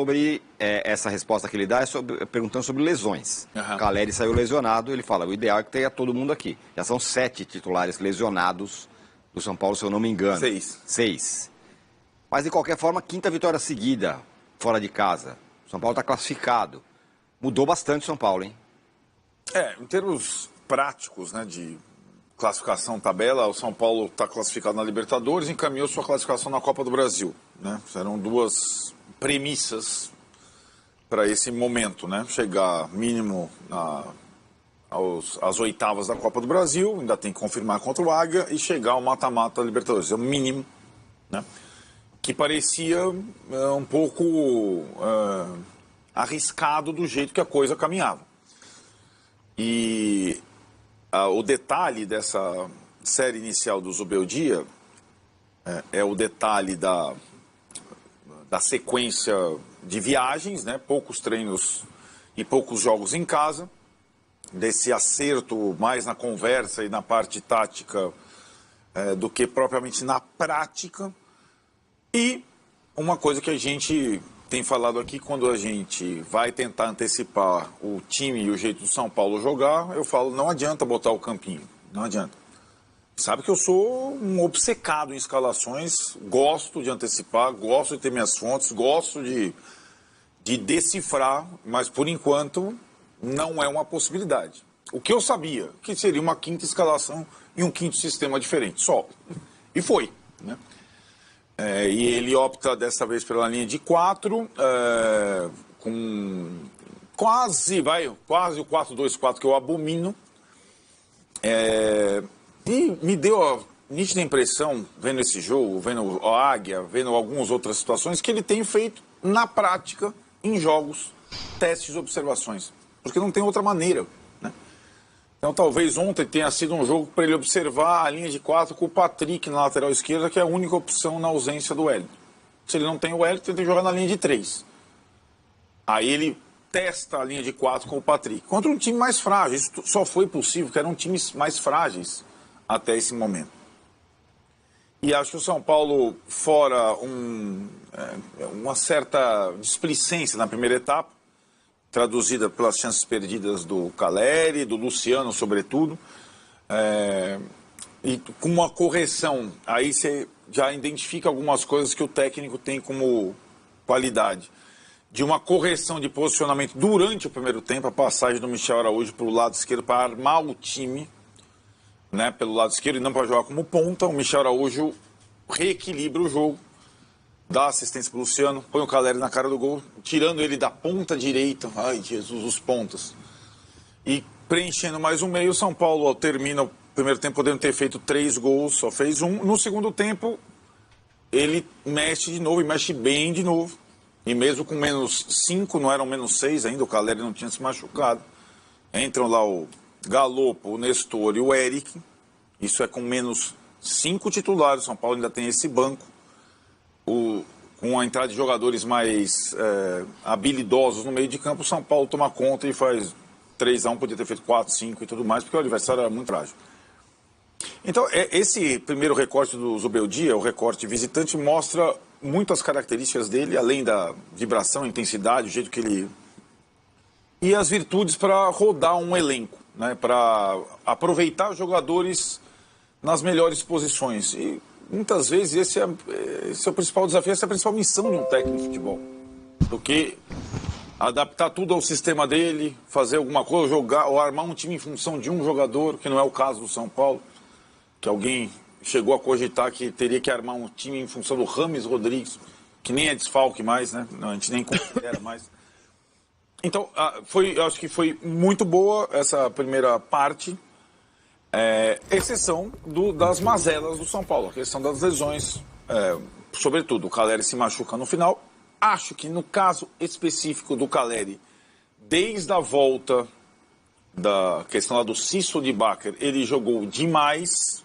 sobre essa resposta que ele dá, perguntando sobre lesões. O Caleri saiu lesionado, ele fala, o ideal é que tenha todo mundo aqui. Já são 7 titulares lesionados do São Paulo, se eu não me engano. 6. Mas, de qualquer forma, 5ª vitória seguida, fora de casa. O São Paulo está classificado. Mudou bastante o São Paulo, hein? Em termos práticos, né, de classificação, tabela, o São Paulo está classificado na Libertadores e encaminhou sua classificação na Copa do Brasil, né? Eram 2 premissas para esse momento, né? Chegar mínimo às oitavas da Copa do Brasil, ainda tem que confirmar contra o Águia, e chegar ao mata-mata da Libertadores. É o mínimo, né? Que parecia um pouco arriscado do jeito que a coisa caminhava. E o detalhe dessa série inicial do Zubeldia é o detalhe da sequência de viagens, né? Poucos treinos e poucos jogos em casa, desse acerto mais na conversa e na parte tática do que propriamente na prática. E uma coisa que a gente tem falado aqui, quando a gente vai tentar antecipar o time e o jeito do São Paulo jogar, eu falo, não adianta botar o campinho, não adianta. Sabe que eu sou um obcecado em escalações, gosto de antecipar, gosto de ter minhas fontes, gosto de decifrar, mas por enquanto não é uma possibilidade. O que eu sabia, que seria uma 5ª escalação e um 5º sistema diferente, só. E foi, né? E ele opta dessa vez pela linha de 4, com quase o 4-2-4 que eu abomino. E me deu a nítida impressão, vendo esse jogo, vendo a Águia, vendo algumas outras situações, que ele tem feito na prática, em jogos, testes e observações. Porque não tem outra maneira, né? Então talvez ontem tenha sido um jogo para ele observar a linha de 4 com o Patrick na lateral esquerda, que é a única opção na ausência do Wellington. Se ele não tem o Wellington, ele tem que jogar na linha de 3. Aí ele testa a linha de 4 com o Patrick. Contra um time mais frágil. Isso só foi possível porque eram times mais frágeis até esse momento. E acho que o São Paulo, fora uma certa displicência na primeira etapa, traduzida pelas chances perdidas do Caleri, do Luciano, sobretudo, e com uma correção, aí você já identifica algumas coisas que o técnico tem como qualidade. De uma correção de posicionamento durante o primeiro tempo, a passagem do Michel Araújo para o lado esquerdo para armar o time, né, pelo lado esquerdo e não para jogar como ponta. O Michel Araújo reequilibra o jogo, dá assistência para o Luciano, põe o Caleri na cara do gol, tirando ele da ponta direita, ai Jesus, os pontas, e preenchendo mais um meio. O São Paulo termina o primeiro tempo podendo ter feito 3 gols, só fez 1. No segundo tempo, ele mexe de novo, e mexe bem de novo, e mesmo com menos 5, não eram menos 6 ainda, o Caleri não tinha se machucado. Entram lá o Galopo, o Nestor e o Eric, isso é com menos 5 titulares. O São Paulo ainda tem esse banco, com a entrada de jogadores mais habilidosos no meio de campo. O São Paulo toma conta e faz 3-1, podia ter feito 4-5 e tudo mais, porque o adversário era muito frágil. Então, esse primeiro recorte do Zubeldia, o recorte visitante, mostra muitas características dele, além da vibração, intensidade, o jeito que ele... E as virtudes para rodar um elenco, né, para aproveitar os jogadores nas melhores posições. E muitas vezes esse é o principal desafio, essa é a principal missão de um técnico de futebol. Do que adaptar tudo ao sistema dele, fazer alguma coisa, jogar ou armar um time em função de um jogador, que não é o caso do São Paulo, que alguém chegou a cogitar que teria que armar um time em função do Rames Rodrigues, que nem é desfalque mais, né? A gente nem considera mais. Então, eu acho que foi muito boa essa primeira parte, exceção das mazelas do São Paulo, a questão das lesões, sobretudo o Caleri se machuca no final. Acho que no caso específico do Caleri, desde a volta da questão lá do Cisso de Bakker, ele jogou demais,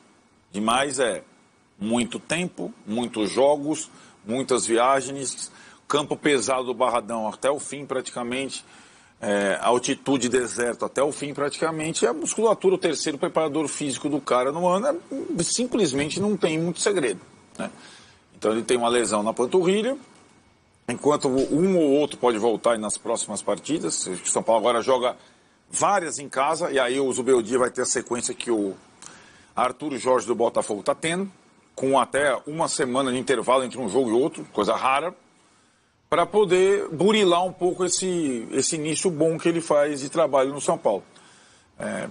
muito tempo, muitos jogos, muitas viagens, campo pesado do Barradão até o fim praticamente, altitude deserto até o fim praticamente, e a musculatura, o terceiro preparador físico do cara no ano, simplesmente não tem muito segredo, né? Então ele tem uma lesão na panturrilha, enquanto um ou outro pode voltar aí nas próximas partidas. O São Paulo agora joga várias em casa, e aí o Zubeldia vai ter a sequência que o Arthur Jorge do Botafogo está tendo, com até uma semana de intervalo entre um jogo e outro, coisa rara, para poder burilar um pouco esse início bom que ele faz de trabalho no São Paulo.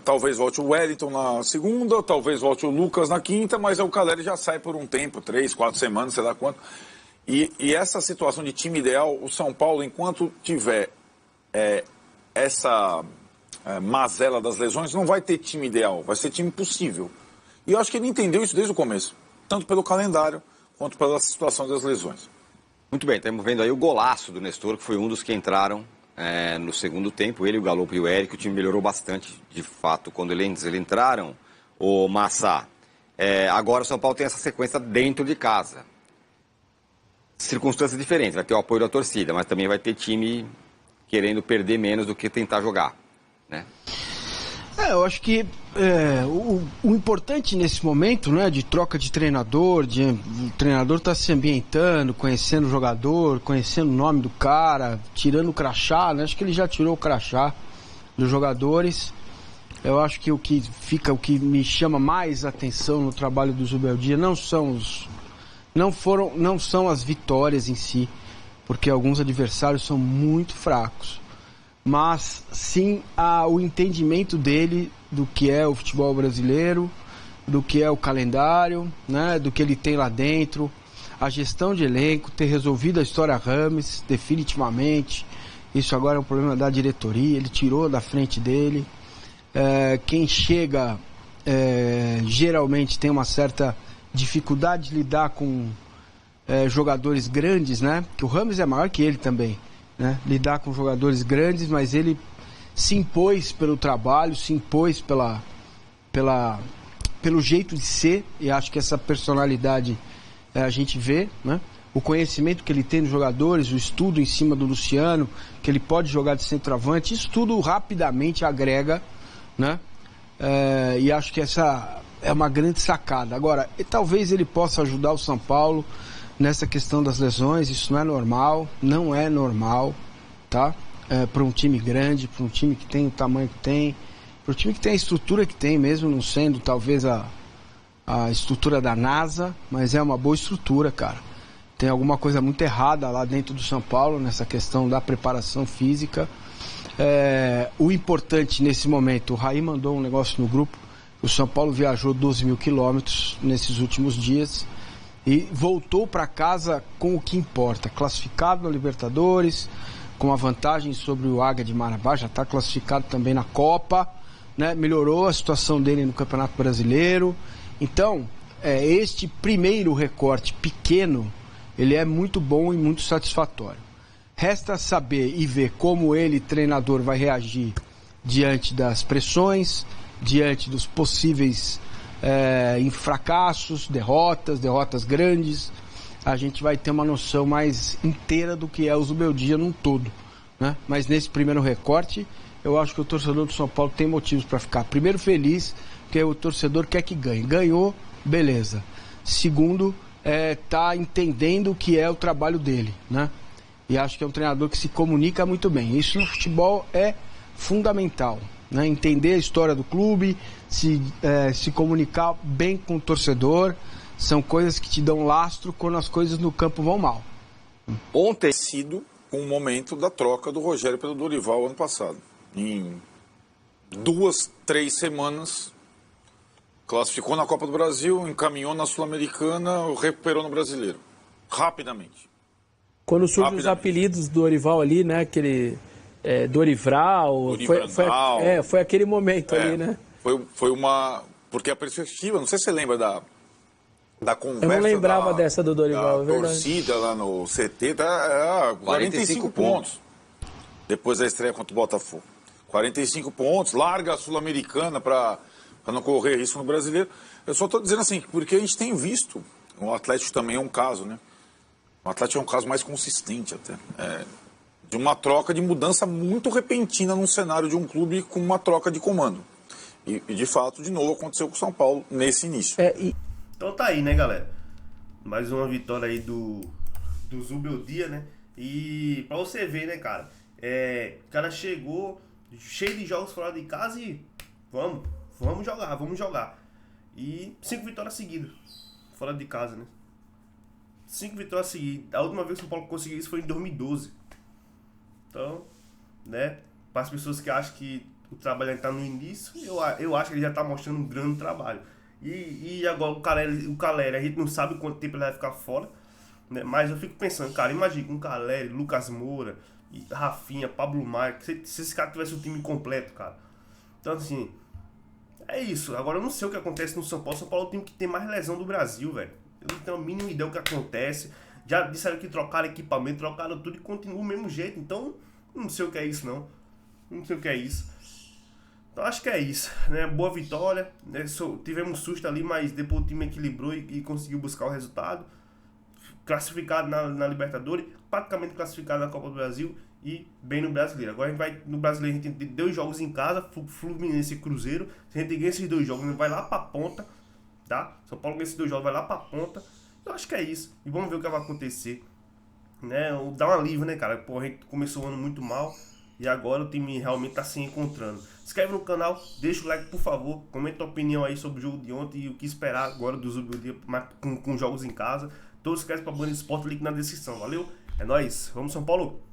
Talvez volte o Wellington na segunda, talvez volte o Lucas na quinta, mas o Caleri já sai por um tempo, 3, 4 semanas, sei lá quanto. E essa situação de time ideal, o São Paulo, enquanto tiver essa mazela das lesões, não vai ter time ideal, vai ser time possível. E eu acho que ele entendeu isso desde o começo, tanto pelo calendário quanto pela situação das lesões. Muito bem, estamos vendo aí o golaço do Nestor, que foi um dos que entraram no segundo tempo. Ele, o Galo e o Eric, o time melhorou bastante, de fato, quando eles entraram. O Massa, agora o São Paulo tem essa sequência dentro de casa. Circunstâncias diferentes, vai ter o apoio da torcida, mas também vai ter time querendo perder menos do que tentar jogar, né? Eu acho que o importante nesse momento, né, de troca de treinador, o treinador está se ambientando, conhecendo o jogador, conhecendo o nome do cara, tirando o crachá, né? Acho que ele já tirou o crachá dos jogadores. Eu acho que o que me chama mais atenção no trabalho do Zubeldia não são as vitórias em si, porque alguns adversários são muito fracos, mas sim o entendimento dele do que é o futebol brasileiro, do que é o calendário, né, do que ele tem lá dentro, a gestão de elenco, ter resolvido a história Rames definitivamente. Isso agora é um problema da diretoria, ele tirou da frente dele. Quem chega geralmente tem uma certa dificuldade de lidar com jogadores grandes, né? Que o Rames é maior que ele também, né? Lidar com jogadores grandes, mas ele se impôs pelo trabalho, se impôs pelo jeito de ser, e acho que essa personalidade a gente vê, né? O conhecimento que ele tem dos jogadores, o estudo em cima do Luciano, que ele pode jogar de centroavante, isso tudo rapidamente agrega, né? E acho que essa é uma grande sacada. Agora, talvez ele possa ajudar o São Paulo nessa questão das lesões. Isso não é normal, tá? Para um time grande, para um time que tem o tamanho que tem, para um time que tem a estrutura que tem, mesmo não sendo talvez a estrutura da NASA, mas é uma boa estrutura, cara. Tem alguma coisa muito errada lá dentro do São Paulo nessa questão da preparação física. O importante nesse momento, o Raí mandou um negócio no grupo, o São Paulo viajou 12 mil quilômetros nesses últimos dias e voltou para casa com o que importa, classificado na Libertadores, com a vantagem sobre o Águia de Marabá, já está classificado também na Copa, né? Melhorou a situação dele no Campeonato Brasileiro. Então, este primeiro recorte pequeno, ele é muito bom e muito satisfatório. Resta saber e ver como ele, treinador, vai reagir diante das pressões, diante dos possíveis fracassos, derrotas grandes. A gente vai ter uma noção mais inteira do que é o Zubeldia num todo, né? Mas nesse primeiro recorte, eu acho que o torcedor do São Paulo tem motivos para ficar, primeiro, feliz, porque o torcedor quer que ganhe. Ganhou, beleza. Segundo, tá entendendo o que é o trabalho dele, né? E acho que é um treinador que se comunica muito bem. Isso no futebol é fundamental, né? Entender a história do clube, se comunicar bem com o torcedor, são coisas que te dão lastro quando as coisas no campo vão mal. Ontem sido um momento da troca do Rogério pelo Dorival ano passado. Em 2, 3 semanas, classificou na Copa do Brasil, encaminhou na Sul-Americana, recuperou no Brasileiro. Rapidamente. Quando surgem os apelidos do Dorival ali, né? Aquele Dorival, foi aquele momento ali, né? Foi uma... Porque a perspectiva, não sei se você lembra da conversa... Eu não lembrava dessa do Dorival, é verdade. A torcida lá no CT, 45 pontos. Depois da estreia contra o Botafogo. 45 pontos, larga a Sul-Americana para não correr risco no Brasileiro. Eu só estou dizendo assim, porque a gente tem visto, o Atlético também é um caso, né? O Atlético é um caso mais consistente até. De uma troca de mudança muito repentina num cenário de um clube com uma troca de comando. E de fato, de novo, aconteceu com o São Paulo nesse início. Então tá aí, né, galera? Mais uma vitória aí do Zubeldia, né? E pra você ver, né, cara? O cara chegou cheio de jogos fora de casa e vamos jogar. E 5 vitórias seguidas, fora de casa, né? 5 vitórias seguidas. A última vez que o São Paulo conseguiu isso foi em 2012. Então, né? Para as pessoas que acham que o trabalho está no início, eu acho que ele já está mostrando um grande trabalho. E agora o Caleri, a gente não sabe quanto tempo ele vai ficar fora, né? Mas eu fico pensando, cara, imagina com Caleri, Lucas Moura, Rafinha, Pablo Maia, se esse cara tivesse o time completo, cara. Então, assim, é isso. Agora eu não sei o que acontece no São Paulo. São Paulo é o time que tem mais lesão do Brasil, velho. Eu não tenho a mínima ideia do que acontece. Já disseram que trocaram equipamento, trocaram tudo e continua do mesmo jeito. Então, não sei o que é isso, não. Não sei o que é isso. Então, acho que é isso, né? Boa vitória, né? Tivemos um susto ali, mas depois o time equilibrou e conseguiu buscar o resultado. Classificado na Libertadores, praticamente classificado na Copa do Brasil e bem no Brasileiro. Agora a gente vai no Brasileiro, a gente tem 2 jogos em casa, Fluminense e Cruzeiro. Se a gente ganhar esses 2 jogos, a gente vai lá pra ponta, tá? São Paulo ganha esses 2 jogos, vai lá pra ponta. Eu acho que é isso. E vamos ver o que vai acontecer, né? Dá um alívio, né, cara? Pô, a gente começou o ano muito mal e agora o time realmente tá se encontrando. Se inscreve no canal, deixa o like, por favor. Comenta a opinião aí sobre o jogo de ontem e o que esperar agora do dia com jogos em casa. Todos esquecem pra Band Esporte, link na descrição. Valeu? É nóis. Vamos, São Paulo!